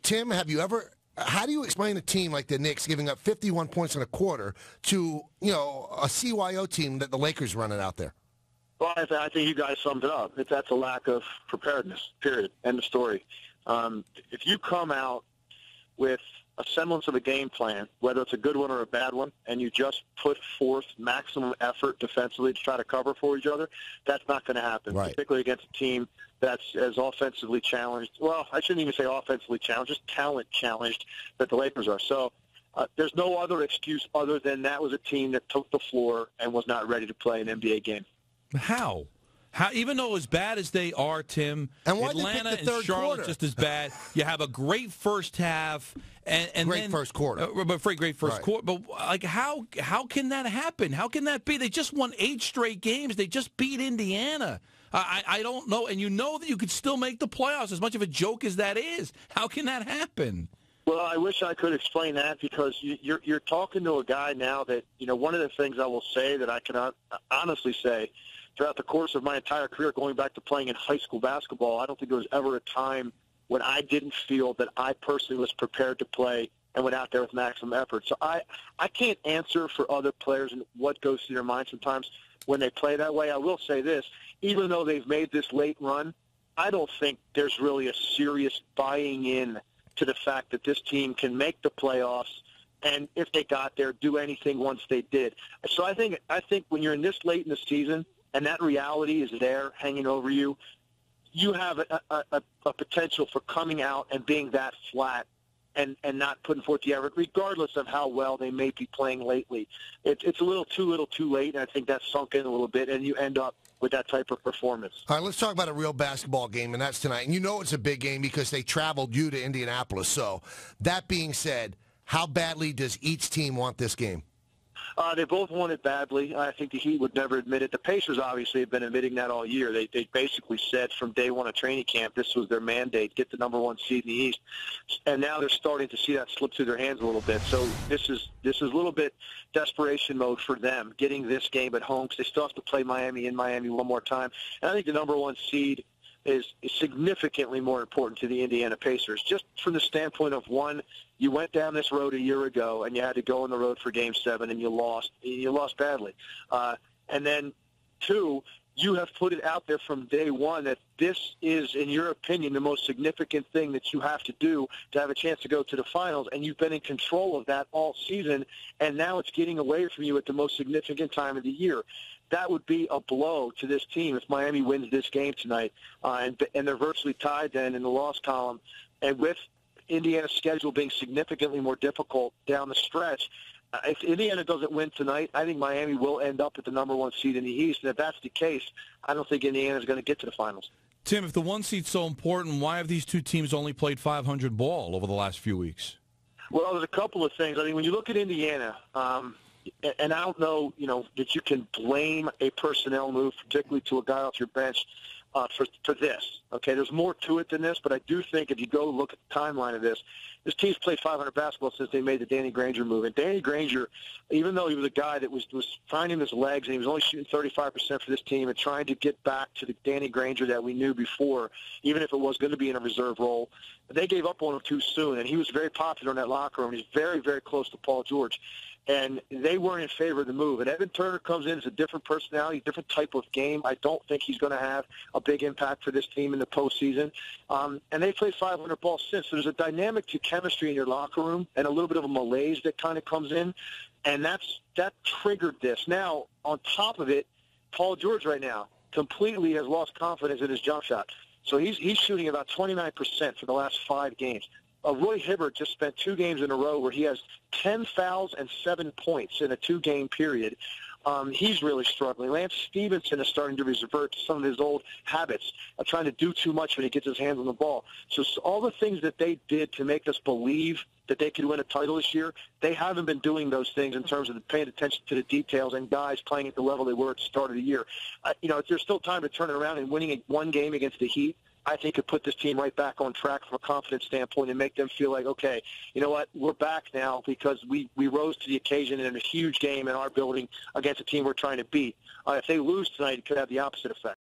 Tim, how do you explain a team like the Knicks giving up 51 points in a quarter to, a CYO team that the Lakers running out there? Well, I think you guys summed it up. That's a lack of preparedness, period. End of story. If you come out with a semblance of a game plan, whether it's a good one or a bad one, and you just put forth maximum effort defensively to try to cover for each other, that's not going to happen, right, particularly against a team that's as offensively challenged. Well, I shouldn't even say offensively challenged, just talent challenged that the Lakers are. So there's no other excuse other than that was a team that took the floor and was not ready to play an NBA game. How? Even though as bad as they are, Tim, and Atlanta and Charlotte quarter? Just as bad. You have a great first half and great first quarter. Great first quarter. But how can that happen? How can that be? They just won 8 straight games. They just beat Indiana. I don't know. And you know that you could still make the playoffs, as much of a joke as that is. How can that happen? Well, I wish I could explain that, because you're talking to a guy now that, one of the things I will say that I cannot honestly say throughout the course of my entire career, going back to playing in high school basketball, I don't think there was ever a time when I didn't feel that I personally was prepared to play and went out there with maximum effort. So I can't answer for other players and what goes through their mind sometimes when they play that way. I will say this, even though they've made this late run, I don't think there's really a serious buying in to the fact that this team can make the playoffs, and if they got there, do anything once they did. So I think when you're in this late in the season and that reality is there hanging over you, you have a potential for coming out and being that flat and not putting forth the effort, regardless of how well they may be playing lately. It's a little too late, and I think that's sunk in a little bit, and you end up with that type of performance. All right, let's talk about a real basketball game, and that's tonight. And it's a big game because they traveled you to Indianapolis. So that being said, how badly does each team want this game? They both want it badly. I think the Heat would never admit it. The Pacers obviously have been admitting that all year. They basically said from day one of training camp this was their mandate, get the number 1 seed in the East. And now they're starting to see that slip through their hands a little bit. So this is a little bit desperation mode for them, getting this game at home, because they still have to play Miami in Miami one more time. And I think the number 1 seed is significantly more important to the Indiana Pacers, just from the standpoint of, one, you went down this road a year ago and you had to go on the road for Game 7 and you lost badly. And then, 2, you have put it out there from day one that this is, in your opinion, the most significant thing that you have to do to have a chance to go to the finals, and you've been in control of that all season, and now it's getting away from you at the most significant time of the year. That would be a blow to this team if Miami wins this game tonight, and they're virtually tied then in the loss column. And with Indiana's schedule being significantly more difficult down the stretch, if Indiana doesn't win tonight, I think Miami will end up at the number 1 seed in the East. And if that's the case, I don't think Indiana's going to get to the finals. Tim, if the 1 seed's so important, why have these two teams only played .500 ball over the last few weeks? Well, there's a couple of things. I mean, when you look at Indiana, and I don't know, that you can blame a personnel move, particularly to a guy off your bench, for this. Okay, there's more to it than this, but I do think if you go look at the timeline of this team's played .500 basketball since they made the Danny Granger move. And Danny Granger, even though he was a guy that was finding his legs and he was only shooting 35% for this team and trying to get back to the Danny Granger that we knew before, even if it was going to be in a reserve role, they gave up on him too soon. And he was very popular in that locker room. He's very, very close to Paul George. And they weren't in favor of the move. And Evan Turner comes in as a different personality, different type of game. I don't think he's going to have a big impact for this team in the postseason. And they played .500 ball since. So there's a dynamic to chemistry in your locker room and a little bit of a malaise that kind of comes in. And that triggered this. Now, on top of it, Paul George right now completely has lost confidence in his jump shot. So he's shooting about 29% for the last 5 games. Roy Hibbert just spent 2 games in a row where he has 10 fouls and 7 points in a 2-game period. He's really struggling. Lance Stevenson is starting to revert to some of his old habits of trying to do too much when he gets his hands on the ball. So all the things that they did to make us believe that they could win a title this year, they haven't been doing those things in terms of paying attention to the details and guys playing at the level they were at the start of the year. If there's still time to turn it around and winning 1 game against the Heat, I think could put this team right back on track from a confidence standpoint and make them feel like, okay, you know what, we're back now because we rose to the occasion in a huge game in our building against a team we're trying to beat. If they lose tonight, it could have the opposite effect.